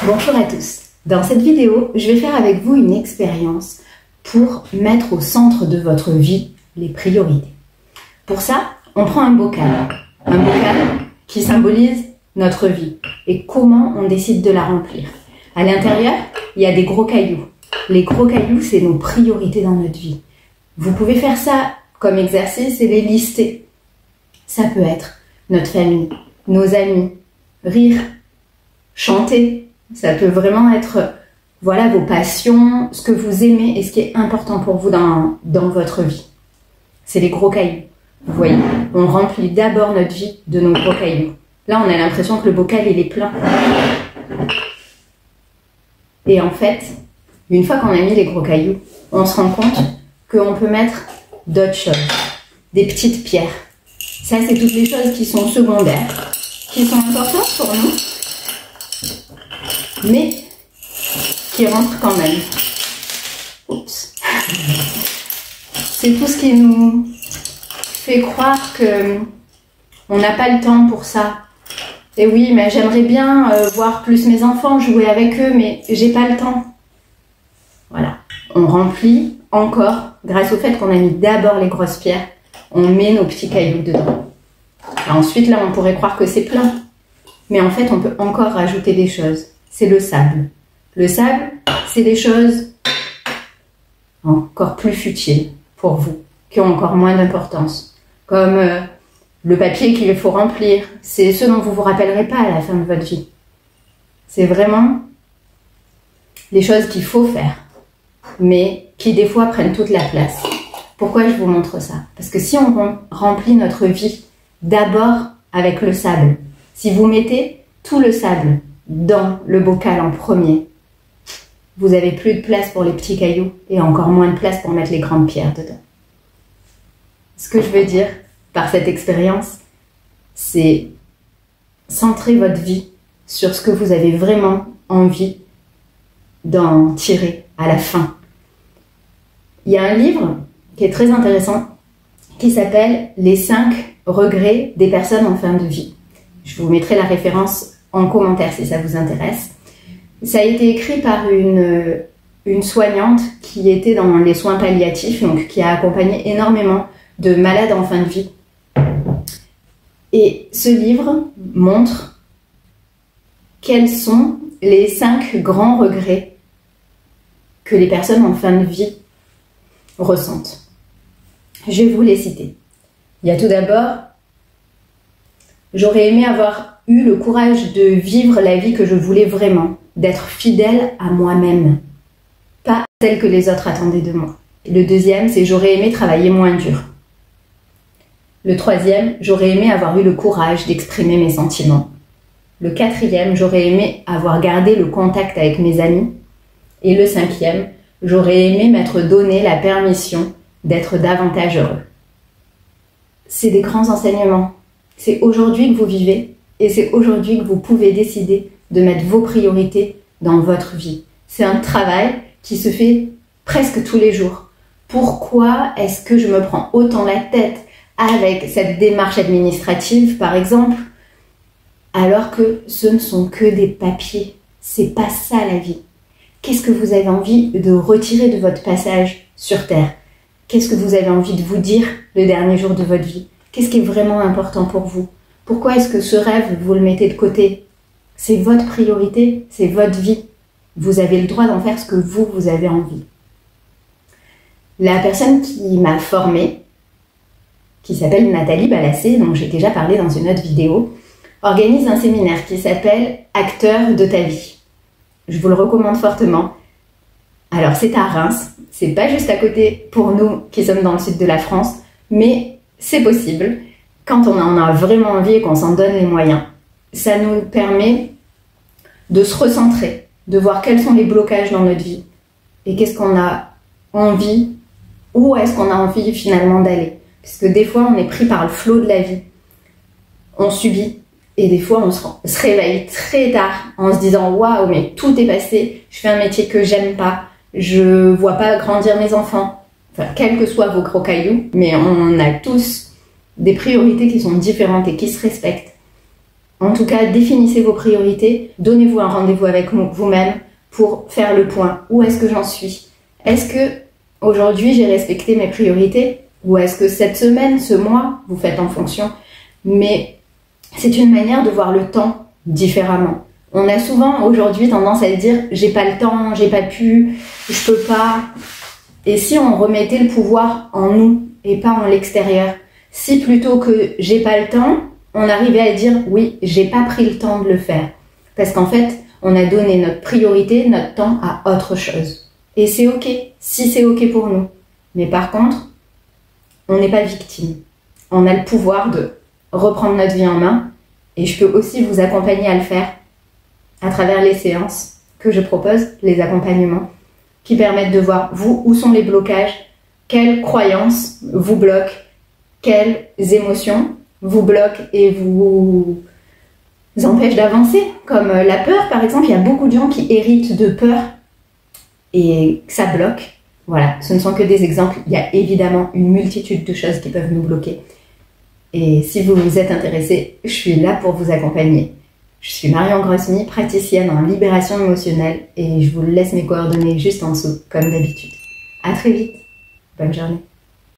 Bonjour à tous. Dans cette vidéo, je vais faire avec vous une expérience pour mettre au centre de votre vie les priorités. Pour ça, on prend un bocal qui symbolise notre vie et comment on décide de la remplir. À l'intérieur, il y a des gros cailloux. Les gros cailloux, c'est nos priorités dans notre vie. Vous pouvez faire ça comme exercice et les lister. Ça peut être notre famille, nos amis, rire, chanter. Ça peut vraiment être voilà, vos passions, ce que vous aimez et ce qui est important pour vous dans votre vie. C'est les gros cailloux. Vous voyez, on remplit d'abord notre vie de nos gros cailloux. Là, on a l'impression que le bocal, il est plein. Et en fait, une fois qu'on a mis les gros cailloux, on se rend compte qu'on peut mettre d'autres choses. Des petites pierres. Ça, c'est toutes les choses qui sont secondaires, qui sont importantes pour nous, mais qui rentrent quand même. Oups. C'est tout ce qui nous fait croire que on n'a pas le temps pour ça. Et oui, mais j'aimerais bien voir plus mes enfants, jouer avec eux, mais j'ai pas le temps. Voilà. On remplit encore, grâce au fait qu'on a mis d'abord les grosses pierres, on met nos petits cailloux dedans. Et ensuite, là, on pourrait croire que c'est plein. Mais en fait, on peut encore rajouter des choses. C'est le sable. Le sable, c'est des choses encore plus futiles pour vous, qui ont encore moins d'importance. Comme le papier qu'il faut remplir. C'est ce dont vous ne vous rappellerez pas à la fin de votre vie. C'est vraiment les choses qu'il faut faire, mais qui des fois prennent toute la place. Pourquoi je vous montre ça? Parce que si on remplit notre vie d'abord avec le sable, si vous mettez tout le sable dans le bocal en premier, vous n'avez plus de place pour les petits cailloux et encore moins de place pour mettre les grandes pierres dedans. Ce que je veux dire par cette expérience, c'est centrer votre vie sur ce que vous avez vraiment envie d'en tirer à la fin. Il y a un livre qui est très intéressant qui s'appelle « Les 5 regrets des personnes en fin de vie ». Je vous mettrai la référence en commentaire si ça vous intéresse. Ça a été écrit par une soignante qui était dans les soins palliatifs, donc qui a accompagné énormément de malades en fin de vie. Et ce livre montre quels sont les 5 grands regrets que les personnes en fin de vie ressentent. Je vais vous les citer. Il y a tout d'abord, j'aurais aimé avoir eu le courage de vivre la vie que je voulais vraiment, d'être fidèle à moi-même, pas celle que les autres attendaient de moi. Le deuxième, c'est j'aurais aimé travailler moins dur. Le troisième, j'aurais aimé avoir eu le courage d'exprimer mes sentiments. Le quatrième, j'aurais aimé avoir gardé le contact avec mes amis. Et le cinquième, j'aurais aimé m'être donné la permission d'être davantage heureux. C'est des grands enseignements. C'est aujourd'hui que vous vivez et c'est aujourd'hui que vous pouvez décider de mettre vos priorités dans votre vie. C'est un travail qui se fait presque tous les jours. Pourquoi est-ce que je me prends autant la tête avec cette démarche administrative, par exemple, alors que ce ne sont que des papiers? C'est pas ça la vie. Qu'est-ce que vous avez envie de retirer de votre passage sur Terre? Qu'est-ce que vous avez envie de vous dire le dernier jour de votre vie? Qu'est-ce qui est vraiment important pour vous? Pourquoi est-ce que ce rêve, vous le mettez de côté? C'est votre priorité, c'est votre vie. Vous avez le droit d'en faire ce que vous avez envie. La personne qui m'a formée, qui s'appelle Nathalie Balassé, dont j'ai déjà parlé dans une autre vidéo, organise un séminaire qui s'appelle « Acteur de ta vie ». Je vous le recommande fortement. Alors c'est à Reims, c'est pas juste à côté pour nous qui sommes dans le sud de la France, mais c'est possible quand on en a vraiment envie et qu'on s'en donne les moyens. Ça nous permet de se recentrer, de voir quels sont les blocages dans notre vie et qu'est-ce qu'on a envie, où est-ce qu'on a envie finalement d'aller. Parce que des fois, on est pris par le flot de la vie. On subit. Et des fois, on se réveille très tard en se disant « Waouh, mais tout est passé. Je fais un métier que j'aime pas. Je vois pas grandir mes enfants. » Enfin, quels que soient vos gros cailloux, mais on a tous des priorités qui sont différentes et qui se respectent. En tout cas, définissez vos priorités, donnez-vous un rendez-vous avec vous-même pour faire le point. Où est-ce que j'en suis? Est-ce que aujourd'hui j'ai respecté mes priorités? Ou est-ce que cette semaine, ce mois, vous faites en fonction? Mais c'est une manière de voir le temps différemment. On a souvent aujourd'hui tendance à dire j'ai pas le temps, j'ai pas pu, je peux pas. Et si on remettait le pouvoir en nous et pas en l'extérieur? Si plutôt que j'ai pas le temps, on arrivait à dire oui, j'ai pas pris le temps de le faire. Parce qu'en fait, on a donné notre priorité, notre temps à autre chose. Et c'est ok, si c'est ok pour nous. Mais par contre, on n'est pas victime. On a le pouvoir de reprendre notre vie en main et je peux aussi vous accompagner à le faire à travers les séances que je propose, les accompagnements, qui permettent de voir, vous, où sont les blocages, quelles croyances vous bloquent, quelles émotions vous bloquent et vous empêchent d'avancer. Comme la peur, par exemple, il y a beaucoup de gens qui héritent de peur et ça bloque. Voilà, ce ne sont que des exemples. Il y a évidemment une multitude de choses qui peuvent nous bloquer. Et si vous vous êtes intéressé, je suis là pour vous accompagner. Je suis Marion Grosmy, praticienne en libération émotionnelle et je vous laisse mes coordonnées juste en dessous, comme d'habitude. À très vite. Bonne journée.